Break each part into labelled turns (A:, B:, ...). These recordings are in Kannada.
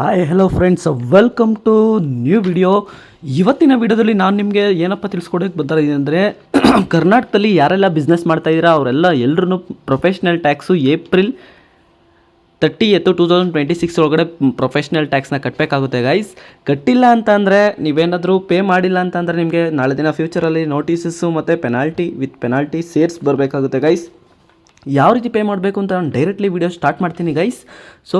A: Hi hello friends, welcome to new video. ಇವತ್ತಿನ ವಿಡಿಯೋದಲ್ಲಿ ನಾನು ನಿಮಗೆ ಏನಪ್ಪ ತಿಳಿಸ್ಕೊಡೋಕ್ಕೆ ಬರ್ತಾಯಿದ್ದೀನಿ ಅಂದರೆ ಕರ್ನಾಟಕದಲ್ಲಿ ಯಾರೆಲ್ಲ ಬಿಸ್ನೆಸ್ ಮಾಡ್ತಾಯಿದ್ದೀರಾ ಅವರೆಲ್ಲ ಎಲ್ಲರೂ ಪ್ರೊಫೆಷ್ನಲ್ ಟ್ಯಾಕ್ಸು ಏಪ್ರಿಲ್ 30/2026 ಒಳಗಡೆ ಪ್ರೊಫೆಷ್ನಲ್ ಟ್ಯಾಕ್ಸ್ನ ಕಟ್ಟಬೇಕಾಗುತ್ತೆ ಗೈಸ್. ಕಟ್ಟಿಲ್ಲ ಅಂತ ಅಂದರೆ ನೀವೇನಾದರೂ ಪೇ ಮಾಡಿಲ್ಲ ಅಂತಂದರೆ ನಿಮಗೆ ನಾಳೆ ದಿನ ಫ್ಯೂಚರಲ್ಲಿ ನೋಟಿಸಸ್ಸು ಮತ್ತು ಪೆನಾಲ್ಟಿ ಸೇರ್ಸ್ ಬರಬೇಕಾಗುತ್ತೆ ಗೈಸ್. ಯಾವ ರೀತಿ ಪೇ ಮಾಡಬೇಕು ಅಂತ ನಾನು ಡೈರೆಕ್ಟ್ಲಿ ವಿಡಿಯೋ ಸ್ಟಾರ್ಟ್ ಮಾಡ್ತೀನಿ ಗೈಸ್. ಸೊ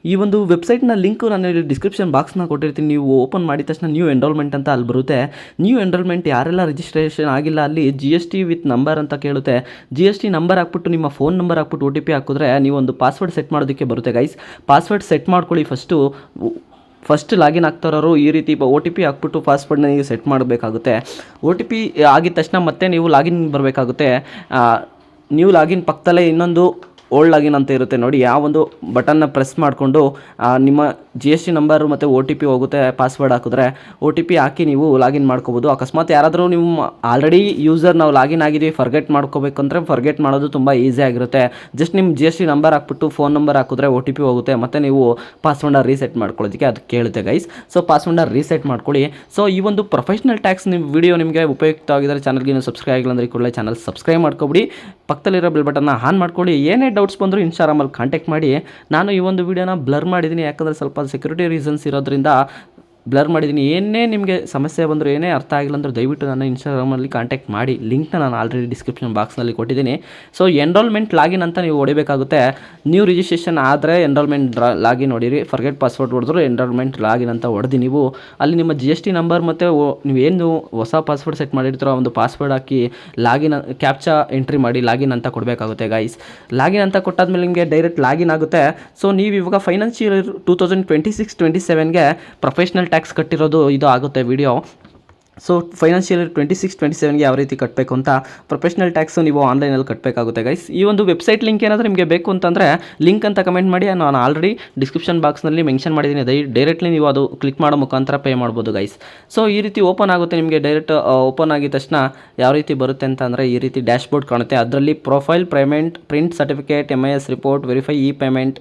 A: ಈ ಒಂದು ವೆಬ್ಸೈಟ್ನ ಲಿಂಕು ನಾನು ಇಲ್ಲಿ ಡಿಸ್ಕ್ರಿಪ್ಷನ್ ಬಾಕ್ಸ್ನ ಕೊಟ್ಟಿರ್ತೀನಿ. ನೀವು ಓಪನ್ ಮಾಡಿದ ತಕ್ಷಣ ನ್ಯೂ ಎನ್ರೋಲ್ಮೆಂಟ್ ಅಂತ ಅಲ್ಲಿ ಬರುತ್ತೆ. ನ್ಯೂ ಎನ್ರೋಲ್ಮೆಂಟ್ ಯಾರೆಲ್ಲ ರಿಜಿಸ್ಟ್ರೇಷನ್ ಆಗಿಲ್ಲ ಅಲ್ಲಿ GST ವಿತ್ ನಂಬರ್ ಅಂತ ಕೇಳುತ್ತೆ. GST ನಂಬರ್ ಹಾಕ್ಬಿಟ್ಟು ನಿಮ್ಮ ಫೋನ್ ನಂಬರ್ ಹಾಕ್ಬಿಟ್ಟು OTP ಹಾಕಿದ್ರೆ ನೀವು ಒಂದು ಪಾಸ್ವರ್ಡ್ ಸೆಟ್ ಮಾಡೋದಕ್ಕೆ ಬರುತ್ತೆ ಗೈಸ್. ಪಾಸ್ವರ್ಡ್ ಸೆಟ್ ಮಾಡ್ಕೊಳ್ಳಿ. ಫಸ್ಟ್ ಲಾಗಿನ್ ಆಗ್ತಾರೋರು ಈ ರೀತಿ OTP ಹಾಕ್ಬಿಟ್ಟು ಪಾಸ್ವರ್ಡ್ನ ನೀವು ಸೆಟ್ ಮಾಡಬೇಕಾಗುತ್ತೆ. OTP ಆಗಿದ ತಕ್ಷಣ ಮತ್ತೆ ನೀವು ಲಾಗಿನ್ ಬರಬೇಕಾಗುತ್ತೆ. ನ್ಯೂ ಲಾಗಿನ್ ಪಕ್ಕದಲ್ಲೇ ಇನ್ನೊಂದು ಓಲ್ಡ್ ಲಾಗಿನ್ ಅಂತ ಇರುತ್ತೆ ನೋಡಿ. ಆ ಒಂದು ಬಟನ್ನ ಪ್ರೆಸ್ ಮಾಡಿಕೊಂಡು ನಿಮ್ಮ GST ನಂಬರು ಮತ್ತು OTP ಹೋಗುತ್ತೆ. ಪಾಸ್ವರ್ಡ್ ಹಾಕಿದ್ರೆ OTP ಹಾಕಿ ನೀವು ಲಾಗಿನ್ ಮಾಡ್ಕೋಬೋದು. ಅಕಸ್ಮಾತ್ ಯಾರಾದರೂ ನೀವು ಆಲ್ರೆಡಿ ಯೂಸರ್ ನಾವು ಲಾಗಿನ್ ಆಗಿದ್ದೀವಿ ಫರ್ಗೆಟ್ ಮಾಡ್ಕೋಬೇಕಂದ್ರೆ ಫರ್ಗೆಟ್ ಮಾಡೋದು ತುಂಬ ಈಸಿ ಆಗಿರುತ್ತೆ. ಜಸ್ಟ್ ನಿಮ್ಮ GST ನಂಬರ್ ಹಾಕ್ಬಿಟ್ಟು ಫೋನ್ ನಂಬರ್ ಹಾಕಿದ್ರೆ OTP ಹೋಗುತ್ತೆ. ಮತ್ತು ನೀವು ಪಾಸ್ವರ್ಡ್ನ ರೀಸೆಟ್ ಮಾಡ್ಕೊಳ್ಳೋದಕ್ಕೆ ಅದು ಕೇಳುತ್ತೆ ಗೈಸ್. ಸೊ ಪಾಸ್ವರ್ಡ್ನ ರೀಸೆಟ್ ಮಾಡ್ಕೊಳ್ಳಿ. ಸೊ ಈ ಒಂದು ಪ್ರೊಫೆಷ್ನಲ್ ಟ್ಯಾಕ್ಸ್ ವಿಡಿಯೋ ನಿಮಗೆ ಉಪಯುಕ್ತವಾಗಿದ್ದರೆ ಚಾನಲ್ಗೆ ಇನ್ನೂ ಸಬ್ಸ್ಕ್ರೈಬ್ ಆಗಿಲ್ಲ ಅಂದರೆ ಕೂಡಲೇ ಚಾನಲ್ ಸಬ್ಸ್ಕ್ರೈಬ್ ಮಾಡ್ಕೊಬಿಡಿ. ಪಕ್ಕದಲ್ಲಿರೋ ಬೆಲ್ ಬಟನ್ನ ಆನ್ ಮಾಡ್ಕೊಳ್ಳಿ. ಏನೇ ಡೌಟ್ಸ್ ಬಂದರೂ ಇನ್ಸ್ಟಾಗ್ರಾಮಲ್ಲಿ ಕಾಂಟ್ಯಾಕ್ಟ್ ಮಾಡಿ. ನಾನು ಈ ಒಂದು ವಿಡಿಯೋನ ಬ್ಲರ್ ಮಾಡಿದ್ದೀನಿ, ಯಾಕಂದರೆ ಸ್ವಲ್ಪ ಸೆಕ್ಯೂರಿಟಿ ರೀಸನ್ಸ್ ಇರೋದ್ರಿಂದ ಬ್ಲರ್ ಮಾಡಿದ್ದೀನಿ. ಏನೇ ನಿಮಗೆ ಸಮಸ್ಯೆ ಬಂದರೂ ಏನೇ ಅರ್ಥ ಆಗಿಲ್ಲ ಅಂದರೆ ದಯವಿಟ್ಟು ನನ್ನ ಇನ್ಸ್ಟಾಗ್ರಾಮಲ್ಲಿ ಕಾಂಟ್ಯಾಕ್ಟ್ ಮಾಡಿ. ಲಿಂಕ್ನ ನಾನು ಆಲ್ರೆಡಿ ಡಿಸ್ಕ್ರಿಪ್ಷನ್ ಬಾಕ್ಸ್ನಲ್ಲಿ ಕೊಟ್ಟಿದ್ದೀನಿ. ಸೊ ಎನ್ರೋಲ್ಮೆಂಟ್ ಲಾಗಿನ್ ಅಂತ ನೀವು ಹೊಡಿಬೇಕಾಗುತ್ತೆ. ನ್ಯೂ ರಿಜಿಸ್ಟ್ರೇಷನ್ ಆದರೆ ಎನ್ರೋಲ್ಮೆಂಟ್ ಲಾಗಿನ್ ಹೊಡೀರಿ. ಫರ್ಗೆಟ್ ಪಾಸ್ವರ್ಡ್ ಹೊಡೆದ್ರು ಎನ್ರೋಲ್ಮೆಂಟ್ ಲಾಗಿನ್ ಅಂತ ಹೊಡೆದು ನೀವು ಅಲ್ಲಿ ನಿಮ್ಮ GST ನಂಬರ್ ಮತ್ತು ನೀವೇನು ಹೊಸ ಪಾಸ್ವರ್ಡ್ ಸೆಟ್ ಮಾಡಿರ್ತೀರೋ ಒಂದು ಪಾಸ್ವರ್ಡ್ ಹಾಕಿ ಲಾಗಿನ್ ಕ್ಯಾಪ್ಚಾ ಎಂಟ್ರಿ ಮಾಡಿ ಲಾಗಿನ್ ಅಂತ ಕೊಡಬೇಕಾಗುತ್ತೆ ಗೈಸ್. ಲಾಗಿನ್ ಅಂತ ಕೊಟ್ಟಾದ್ಮೇಲೆ ನಿಮಗೆ ಡೈರೆಕ್ಟ್ ಲಾಗಿನ್ ಆಗುತ್ತೆ. ಸೊ ನೀವು ಇವಾಗ ಫೈನಾನ್ಷಿಯಲ್ 2026-27ಗೆ ಪ್ರೊಫೆಷ್ನಲ್ ಟ್ಯಾಕ್ಸ್ ಕಟ್ಟಿರೋದು ಇದು ಆಗುತ್ತೆ ವಿಡಿಯೋ. ಸೊ ಫೈನಾನ್ಷಿಯಲ್ 26-27ಗೆ ಯಾವ ರೀತಿ ಕಟ್ಟಬೇಕು ಅಂತ ಪ್ರೊಫೆಷ್ನಲ್ ಟ್ಯಾಕ್ಸು ನೀವು ಆನ್ಲೈನಲ್ಲಿ ಕಟ್ಟಬೇಕಾಗುತ್ತೆ ಗೈಸ್. ಈ ಒಂದು ವೆಬ್ಸೈಟ್ ಲಿಂಕ್ ಏನಾದರೂ ನಿಮಗೆ ಬೇಕು ಅಂತಂದರೆ ಲಿಂಕ್ ಅಂತ ಕಮೆಂಟ್ ಮಾಡಿ. ನಾನು ಆಲ್ರೆಡಿ ಡಿಸ್ಕ್ರಿಪ್ಷನ್ ಬಾಕ್ಸ್ನಲ್ಲಿ ಮೆನ್ಷನ್ ಮಾಡಿದ್ದೀನಿ. ಡೈರೆಕ್ಟ್ಲಿ ನೀವು ಅದು ಕ್ಲಿಕ್ ಮಾಡೋ ಮುಖಾಂತರ ಪೇ ಮಾಡ್ಬೋದು ಗೈಸ್. ಸೊ ಈ ರೀತಿ ಓಪನ್ ಆಗುತ್ತೆ ನಿಮಗೆ. ಡೈರೆಕ್ಟ್ ಓಪನ್ ಆಗಿದ ತಕ್ಷಣ ಯಾವ ರೀತಿ ಬರುತ್ತೆ ಅಂತ ಅಂದರೆ ಈ ರೀತಿ ಡ್ಯಾಶ್ ಬೋರ್ಡ್ ಕಾಣುತ್ತೆ. ಅದರಲ್ಲಿ profile, payment, print certificate, MIS report, verify E payment,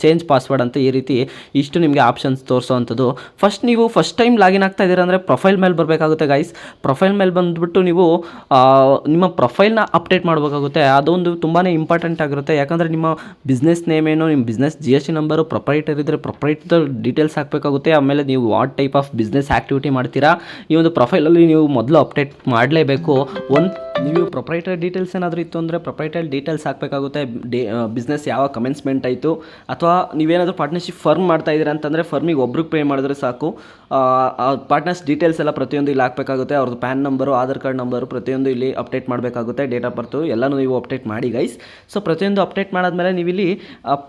A: change password ಅಂತ ಈ ರೀತಿ ಇಷ್ಟು ನಿಮಗೆ ಆಪ್ಷನ್ಸ್ ತೋರಿಸೋವಂಥದ್ದು. ನೀವು ಫಸ್ಟ್ ಟೈಮ್ ಲಾಗಿನ್ ಆಗ್ತಾ ಇದ್ದೀರಾ ಅಂದರೆ ಪ್ರೊಫೈಲ್ ಮೇಲೆ ಬರಬೇಕಾಗುತ್ತೆ ಗೈಸ್. ಪ್ರೊಫೈಲ್ ಮೇಲೆ ಬಂದುಬಿಟ್ಟು ನೀವು ನಿಮ್ಮ ಪ್ರೊಫೈಲ್ನ ಅಪ್ಡೇಟ್ ಮಾಡಬೇಕಾಗುತ್ತೆ. ಅದೊಂದು ತುಂಬಾ ಇಂಪಾರ್ಟೆಂಟ್ ಆಗಿರುತ್ತೆ. ಯಾಕಂದರೆ ನಿಮ್ಮ ಬಿಸ್ನೆಸ್ ನೇಮ್ ಏನು, ನಿಮ್ಮ ಬಿಸ್ನೆಸ್ GST ನಂಬರು, ಪ್ರೊಪ್ರೈಟರ್ ಇದ್ದರೆ ಪ್ರೊಪ್ರೈಟರ್ ಡೀಟೇಲ್ಸ್ ಹಾಕಬೇಕಾಗುತ್ತೆ. ಆಮೇಲೆ ನೀವು what type of business activity ಮಾಡ್ತೀರಾ ಈ ಒಂದು ಪ್ರೊಫೈಲಲ್ಲಿ ನೀವು ಮೊದಲು ಅಪ್ಡೇಟ್ ಮಾಡಲೇಬೇಕು. ನೀವು ಪ್ರೊಪ್ರೈಟರ್ ಡೀಟೇಲ್ಸ್ ಏನಾದರೂ ಇತ್ತು ಅಂದರೆ ಪ್ರೊಪ್ರೈಟರ್ ಡೀಟೇಲ್ಸ್ ಹಾಕಬೇಕಾಗುತ್ತೆ. ಬಿಸ್ನೆಸ್ ಯಾವ ಕಮೆನ್ಸ್ಮೆಂಟ್ ಆಯಿತು, ಅಥವಾ ನೀವೇನಾದರೂ ಪಾರ್ಟ್ನರ್ಶಿಪ್ ಫರ್ಮ್ ಮಾಡ್ತಾ ಇದ್ದೀರಾ ಅಂತಂದರೆ ಫರ್ಮಿಗೆ ಒಬ್ರಿಗೆ ಪೇ ಮಾಡಿದ್ರೆ ಸಾಕು. ಪಾರ್ಟ್ನರ್ಸ್ ಡೀಟೇಲ್ಸ್ ಎಲ್ಲ ಪ್ರತಿಯೊಂದು ಇಲ್ಲಿ ಹಾಕಬೇಕಾಗುತ್ತೆ. ಅವ್ರದ್ದು PAN number, Aadhaar card number ಪ್ರತಿಯೊಂದು ಇಲ್ಲಿ ಅಪ್ಡೇಟ್ ಮಾಡಬೇಕಾಗುತ್ತೆ. ಡೇಟ್ ಆಫ್ ಬರ್ತು ಎಲ್ಲನೂ ನೀವು ಅಪ್ಡೇಟ್ ಮಾಡಿ ಗೈಸ್. ಸೊ ಪ್ರತಿಯೊಂದು ಅಪ್ಡೇಟ್ ಮಾಡಾದ್ಮೇಲೆ ನೀವು ಇಲ್ಲಿ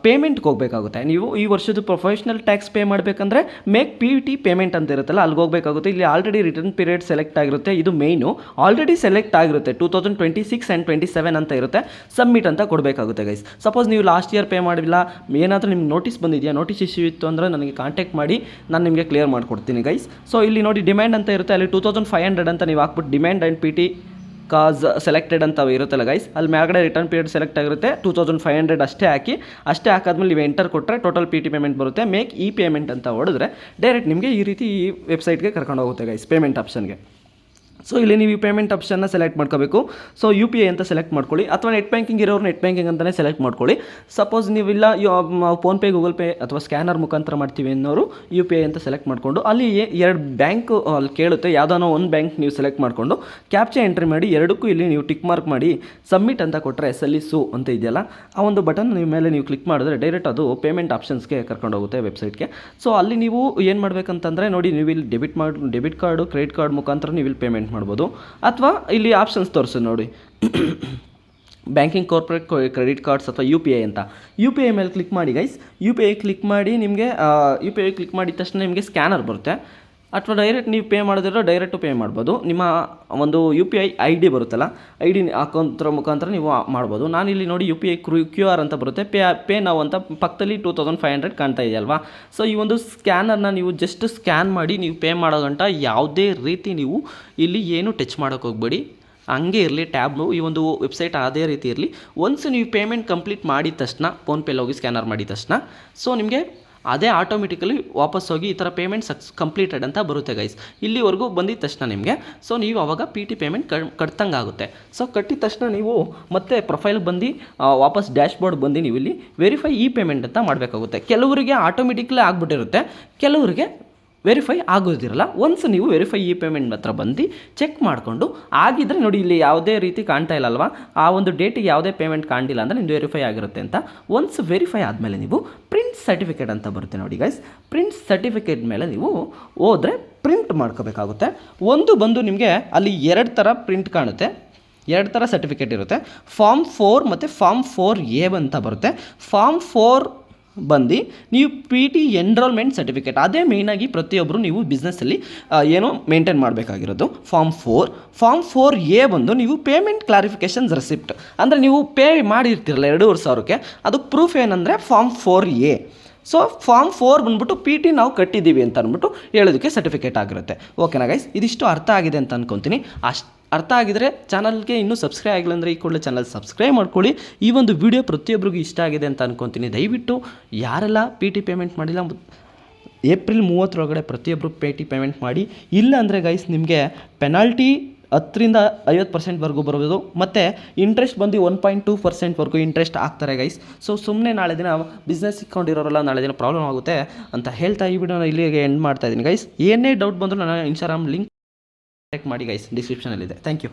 A: ಪೇಮೆಂಟ್ಗೆ ಹೋಗಬೇಕಾಗುತ್ತೆ. ನೀವು ಈ ವರ್ಷದ ಪ್ರೊಫೆಷ್ನಲ್ ಟ್ಯಾಕ್ಸ್ ಪೇ ಮಾಡಬೇಕಂದ್ರೆ ಮೇಕ್ PVT ಪೇಮೆಂಟ್ ಅಂತ ಇರುತ್ತಲ್ಲ ಅಲ್ಲಿಗೆ ಹೋಗಬೇಕಾಗುತ್ತೆ. ಇಲ್ಲಿ ಆಲ್ರೆಡಿ ರಿಟರ್ನ್ ಪೀರಿಯಡ್ ಸೆಲೆಕ್ಟ್ ಆಗಿರುತ್ತೆ. ಇದು ಮೇಯ್ನು ಆಲ್ರೆಡಿ ಸೆಲೆಕ್ಟ್ ಆಗಿರುತ್ತೆ. 2026 and 27 ಅಂತ ಇರುತ್ತೆ. ಸಬ್ಮಿಟ್ ಅಂತ ಕೊಡಬೇಕಾಗುತ್ತೆ ಗೈಸ್. ಸಪೋಸ್ ನೀವು ಲಾಸ್ಟ್ ಇಯರ್ ಪೇ ಮಾಡಿಲ್ಲ, ಏನಾದರೂ ನಿಮ್ಗೆ ನೋಟಿಸ್ ಬಂದಿದೆಯಾ, ನೋಟಿಸ್ ಇಶ್ಯೂ ಇತ್ತು ಅಂದರೆ ನನಗೆ ಕಾಂಟ್ಯಾಕ್ಟ್ ಮಾಡಿ, ನಾನು ನಿಮಗೆ ಕ್ಲಿಯರ್ ಮಾಡಿಕೊಡ್ತೀನಿ ಗೈಸ್. ಸೊ ಇಲ್ಲಿ ನೋಡಿ ಡಿಮ್ಯಾಂಡ್ ಅಂತ ಇರುತ್ತೆ. ಅಲ್ಲಿ 2500 ಅಂತ ನೀವು ಹಾಕ್ಬಿಟ್ಟು ಡಿಮ್ಯಾಂಡ್ ಆ್ಯಂಡ್ PT ಕಾಸ್ ಸೆಲೆಕ್ಟೆಡ್ ಅಂತ ಇರುತ್ತಲ್ಲ ಗೈಸ್, ಅಲ್ಲಿ ಮ್ಯಾಗಡೆ ರಿಟರ್ನ್ ಪೀರಿಯಡ್ ಸೆಲೆಕ್ಟ್ ಆಗಿರುತ್ತೆ. 2500 ಅಷ್ಟೇ ಹಾಕಾದ್ಮೇಲೆ ನೀವು ಎಂಟರ್ ಕೊಟ್ಟರೆ ಟೋಟಲ್ PT ಪೇಮೆಂಟ್ ಬರುತ್ತೆ. ಮೇಕ್ ಇ ಪೇಮೆಂಟ್ ಅಂತ ಹೊಡೆದ್ರೆ ಡೈರೆಕ್ಟ್ ನಿಮಗೆ ಈ ರೀತಿ ಈ ವೆಬ್ಸೈಟ್ಗೆ ಕರ್ಕೊಂಡು ಹೋಗುತ್ತೆ ಗೈಸ್, ಪೇಮೆಂಟ್ ಆಪ್ಷನ್ಗೆ. ಸೊ ಇಲ್ಲಿ ನೀವು ಪೇಮೆಂಟ್ ಆಪ್ಷನ್ನ ಸೆಲೆಕ್ಟ್ ಮಾಡ್ಕೋಬೇಕು. ಸೊ UPI ಅಂತ ಸೆಲೆಕ್ಟ್ ಮಾಡ್ಕೊಳ್ಳಿ, ಅಥವಾ ನೆಟ್ ಬ್ಯಾಂಕಿಂಗ್ ಇರೋರು ನೆಟ್ ಬ್ಯಾಂಕಿಂಗ್ ಅಂತಲೇ ಸೆಲೆಕ್ಟ್ ಮಾಡ್ಕೊಳ್ಳಿ. ಸಪೋಸ್ ನೀವಿಲ್ಲ ಫೋನ್ಪೇ, ಗೂಗಲ್ ಪೇ ಅಥವಾ ಸ್ಕ್ಯಾನರ್ ಮುಖಾಂತರ ಮಾಡ್ತೀವಿ ಅನ್ನೋರು UPI ಅಂತ ಸೆಲೆಕ್ಟ್ ಮಾಡಿಕೊಂಡು ಅಲ್ಲಿ 2 ಬ್ಯಾಂಕ್ ಅಲ್ಲಿ ಕೇಳುತ್ತೆ. ಯಾವುದಾನೋ ಒಂದು ಬ್ಯಾಂಕ್ ನೀವು ಸೆಲೆಕ್ಟ್ ಮಾಡಿಕೊಂಡು ಕ್ಯಾಪ್ಚಾ ಎಂಟ್ರಿ ಮಾಡಿ ಎರಡಕ್ಕೂ ಇಲ್ಲಿ ನೀವು ಟಿಕ್ ಮಾರ್ಕ್ ಮಾಡಿ ಸಬ್ಮಿಟ್ ಅಂತ ಕೊಟ್ಟರೆ ಸಲ್ಲಿಸು ಅಂತ ಇದೆಯಲ್ಲ ಆ ಒಂದು ಬಟನ್ ಮೇಲೆ ನೀವು ಕ್ಲಿಕ್ ಮಾಡಿದ್ರೆ ಡೈರೆಕ್ಟ್ ಅದು ಪೇಮೆಂಟ್ ಆಪ್ಷನ್ಸ್ಗೆ ಕರ್ಕೊಂಡು ಹೋಗುತ್ತೆ ವೆಬ್ಸೈಟ್ಗೆ. ಸೊ ಅಲ್ಲಿ ನೀವು ಏನು ಮಾಡಬೇಕಂತಂದರೆ ನೋಡಿ, ನೀವು ಇಲ್ಲಿ ಡೆಬಿಟ್ ಕಾರ್ಡು, ಕ್ರೆಡಿಟ್ ಕಾರ್ಡ್ ಮುಖಾಂತರ ನೀವು ಇಲ್ಲಿ ಪೇಮೆಂಟ್ ಮಾಡ್ಬೋದು. ಅಥವಾ ಇಲ್ಲಿ ಆಪ್ಷನ್ಸ್ ತೋರಿಸೋದು ನೋಡಿ ಬ್ಯಾಂಕಿಂಗ್, ಕಾರ್ಪೊರೇಟ್, ಕ್ರೆಡಿಟ್ ಕಾರ್ಡ್ಸ್ ಅಥವಾ UPI ಅಂತ. UPI ಮೇಲೆ ಕ್ಲಿಕ್ ಮಾಡಿ ಗೈಸ್. UPI ಕ್ಲಿಕ್ ಮಾಡಿ ನಿಮಗೆ UPI ಕ್ಲಿಕ್ ಮಾಡಿದ ತಕ್ಷಣ ನಿಮಗೆ ಸ್ಕ್ಯಾನರ್ ಬರುತ್ತೆ. ಅಥವಾ ಡೈರೆಕ್ಟ್ ನೀವು ಪೇ ಮಾಡಿದ್ರೆ ಡೈರೆಕ್ಟು ಪೇ ಮಾಡ್ಬೋದು. ನಿಮ್ಮ ಒಂದು UPI ID ಬರುತ್ತಲ್ಲ, ID ಅಕೌಂಟ್ ಮುಖಾಂತರ ನೀವು ಮಾಡ್ಬೋದು. ನಾನಿಲ್ಲಿ ನೋಡಿ UPI QR ಅಂತ ಬರುತ್ತೆ. ಪೇ ನಾವು ಅಂತ ಪಕ್ಕದಲ್ಲಿ 2500 ಕಾಣ್ತಾ ಇದೆಯಲ್ವಾ. ಸೊ ಈ ಒಂದು ಸ್ಕ್ಯಾನರ್ನ ನೀವು ಜಸ್ಟ್ ಸ್ಕ್ಯಾನ್ ಮಾಡಿ ನೀವು ಪೇ ಮಾಡೋ ಗಂಟ ಯಾವುದೇ ರೀತಿ ನೀವು ಇಲ್ಲಿ ಏನು ಟಚ್ ಮಾಡೋಕ್ಕೆ ಹೋಗಬೇಡಿ. ಹಂಗೆ ಇರಲಿ ಟ್ಯಾಬು, ಈ ಒಂದು ವೆಬ್ಸೈಟ್ ಅದೇ ರೀತಿ ಇರಲಿ. ಒನ್ಸ್ ನೀವು ಪೇಮೆಂಟ್ ಕಂಪ್ಲೀಟ್ ಮಾಡಿದ ತಕ್ಷಣ ಫೋನ್ಪೇಲಿ ಹೋಗಿ ಸ್ಕ್ಯಾನರ್ ಮಾಡಿದ ತಕ್ಷಣ ಸೊ ನಿಮಗೆ ಅದೇ ಆಟೋಮೆಟಿಕಲಿ ವಾಪಸ್ ಹೋಗಿ ಈ ಥರ ಪೇಮೆಂಟ್ ಕಂಪ್ಲೀಟೆಡ್ ಅಂತ ಬರುತ್ತೆ ಗೈಸ್. ಇಲ್ಲಿವರೆಗೂ ಬಂದಿದ ತಕ್ಷಣ ನಿಮಗೆ ಸೊ ನೀವು ಅವಾಗ ಪಿ ಟಿ ಪೇಮೆಂಟ್ ಕಟ್ತಂಗೆ ಆಗುತ್ತೆ. ಸೊ ಕಟ್ಟಿದ ತಕ್ಷಣ ನೀವು ಮತ್ತೆ ಪ್ರೊಫೈಲ್ ಬಂದು ವಾಪಸ್ ಡ್ಯಾಶ್ ಬೋರ್ಡ್ ಬಂದು ನೀವು ಇಲ್ಲಿ ವೆರಿಫೈ ಇ ಪೇಮೆಂಟ್ ಅಂತ ಮಾಡಬೇಕಾಗುತ್ತೆ. ಕೆಲವರಿಗೆ ಆಟೋಮೆಟಿಕ್ಲಿ ಆಗಿಬಿಟ್ಟಿರುತ್ತೆ, ಕೆಲವರಿಗೆ ವೆರಿಫೈ ಆಗೋದಿರಲ್ಲ. ಒನ್ಸ್ ನೀವು ವೆರಿಫೈ ಇ ಪೇಮೆಂಟ್ ಹತ್ರ ಬಂದು ಚೆಕ್ ಮಾಡಿಕೊಂಡು ಆಗಿದ್ದರೆ ನೋಡಿ, ಇಲ್ಲಿ ಯಾವುದೇ ರೀತಿ ಕಾಣ್ತಾ ಇಲ್ಲ ಅಲ್ವಾ, ಆ ಒಂದು ಡೇಟಿಗೆ ಯಾವುದೇ ಪೇಮೆಂಟ್ ಕಾಣಿಲ್ಲ ಅಂದರೆ ನಿಮ್ಮದು ವೆರಿಫೈ ಆಗಿರುತ್ತೆ ಅಂತ. ಒನ್ಸ್ ವೆರಿಫೈ ಆದಮೇಲೆ ನೀವು ಪ್ರಿಂಟ್ ಸರ್ಟಿಫಿಕೇಟ್ ಅಂತ ಬರುತ್ತೆ ನೋಡಿ ಗೈಸ್. ಪ್ರಿಂಟ್ ಸರ್ಟಿಫಿಕೇಟ್ ಮೇಲೆ ನೀವು ಹೋದರೆ ಪ್ರಿಂಟ್ ಮಾಡ್ಕೋಬೇಕಾಗುತ್ತೆ. ಒಂದು ಬಂದು ನಿಮಗೆ ಅಲ್ಲಿ 2 ಥರ ಪ್ರಿಂಟ್ ಕಾಣುತ್ತೆ, 2 ಥರ ಸರ್ಟಿಫಿಕೇಟ್ ಇರುತ್ತೆ. ಫಾರ್ಮ್ 4 ಮತ್ತು ಫಾರ್ಮ್ 4A ಅಂತ ಬರುತ್ತೆ. ಫಾರ್ಮ್ 4 ಬಂದು ನೀವು ಪಿ ಟಿ ಎನ್ರೋಲ್ಮೆಂಟ್ ಸರ್ಟಿಫಿಕೇಟ್, ಅದೇ ಮೇಯ್ನಾಗಿ ಪ್ರತಿಯೊಬ್ಬರು ನೀವು ಬಿಸ್ನೆಸ್ಸಲ್ಲಿ ಏನೋ ಮೇಂಟೈನ್ ಮಾಡಬೇಕಾಗಿರೋದು. ಫಾರ್ಮ್ 4A ಬಂದು ನೀವು ಪೇಮೆಂಟ್ ಕ್ಲಾರಿಫಿಕೇಷನ್ಸ್ ರೆಸಿಪ್ಟ್, ಅಂದರೆ ನೀವು ಪೇ ಮಾಡಿರ್ತಿರಲ್ಲ 2,500ಕ್ಕೆ, ಅದಕ್ಕೆ ಪ್ರೂಫ್ ಏನಂದರೆ ಫಾರ್ಮ್ 4A. ಸೊ ಫಾರ್ಮ್ 4 ಬಂದ್ಬಿಟ್ಟು ಪಿ ಟಿ ನಾವು ಕಟ್ಟಿದ್ದೀವಿ ಅಂತ ಅಂದ್ಬಿಟ್ಟು ಹೇಳೋದಕ್ಕೆ ಸರ್ಟಿಫಿಕೇಟ್ ಆಗಿರುತ್ತೆ. ಓಕೆನಾ ಗೈಸ್, ಇದಿಷ್ಟು ಅರ್ಥ ಆಗಿದೆ ಅಂತ ಅಂದ್ಕೊತೀನಿ. ಅರ್ಥ ಆಗಿದರೆ ಚಾನಲ್ಗೆ ಇನ್ನೂ ಸಬ್ಸ್ಕ್ರೈಬ್ ಆಗಿಲ್ಲ ಅಂದರೆ ಈ ಕೂಡಲೇ ಚಾನಲ್ ಸಬ್ಸ್ಕ್ರೈಬ್ ಮಾಡ್ಕೊಳ್ಳಿ. ಈ ಒಂದು ವಿಡಿಯೋ ಪ್ರತಿಯೊಬ್ಬರಿಗೂ ಇಷ್ಟ ಆಗಿದೆ ಅಂತ ಅಂದ್ಕೊತೀನಿ. ದಯವಿಟ್ಟು ಯಾರೆಲ್ಲ ಪಿ ಟಿ ಪೇಮೆಂಟ್ ಮಾಡಿಲ್ಲ ಏಪ್ರಿಲ್ 30 ಪ್ರತಿಯೊಬ್ಬರು ಪಿ ಟಿ ಪೇಮೆಂಟ್ ಮಾಡಿ. ಇಲ್ಲ ಅಂದರೆ ಗೈಸ್ ನಿಮಗೆ ಪೆನಾಲ್ಟಿ 10ರಿಂದ 50% ಬರ್ಬೋದು, ಮತ್ತು ಇಂಟ್ರೆಸ್ಟ್ ಬಂದು 1.2% ಇಂಟ್ರೆಸ್ಟ್ ಆಗ್ತಾರೆ ಗೈಸ್. ಸೊ ಸುಮ್ಮನೆ ನಾಳೆ ದಿನ ಬಿಸ್ನೆಸ್ ಇಟ್ಕೊಂಡಿರೋರೆಲ್ಲ ನಾಳೆ ದಿನ ಪ್ರಾಬ್ಲಮ್ ಆಗುತ್ತೆ ಅಂತ ಹೇಳ್ತಾ ಈ ವಿಡಿಯೋನ ಇಲ್ಲಿಗೆ ಎಂಡ್ ಮಾಡ್ತಾ ಇದ್ದೀನಿ ಗೈಸ್. ಏನೇ ಡೌಟ್ ಬಂದರೂ ನನ್ನ ಇನ್ಸ್ಟಾಗ್ರಾಮ್ ಲಿಂಕ್ ಕಾಂಟ್ಯಾಕ್ಟ್ ಮಾಡಿ ಗೈಸ್, ಡಿಸ್ಕ್ರಿಪ್ಷನಲ್ಲಿದೆ. Thank you.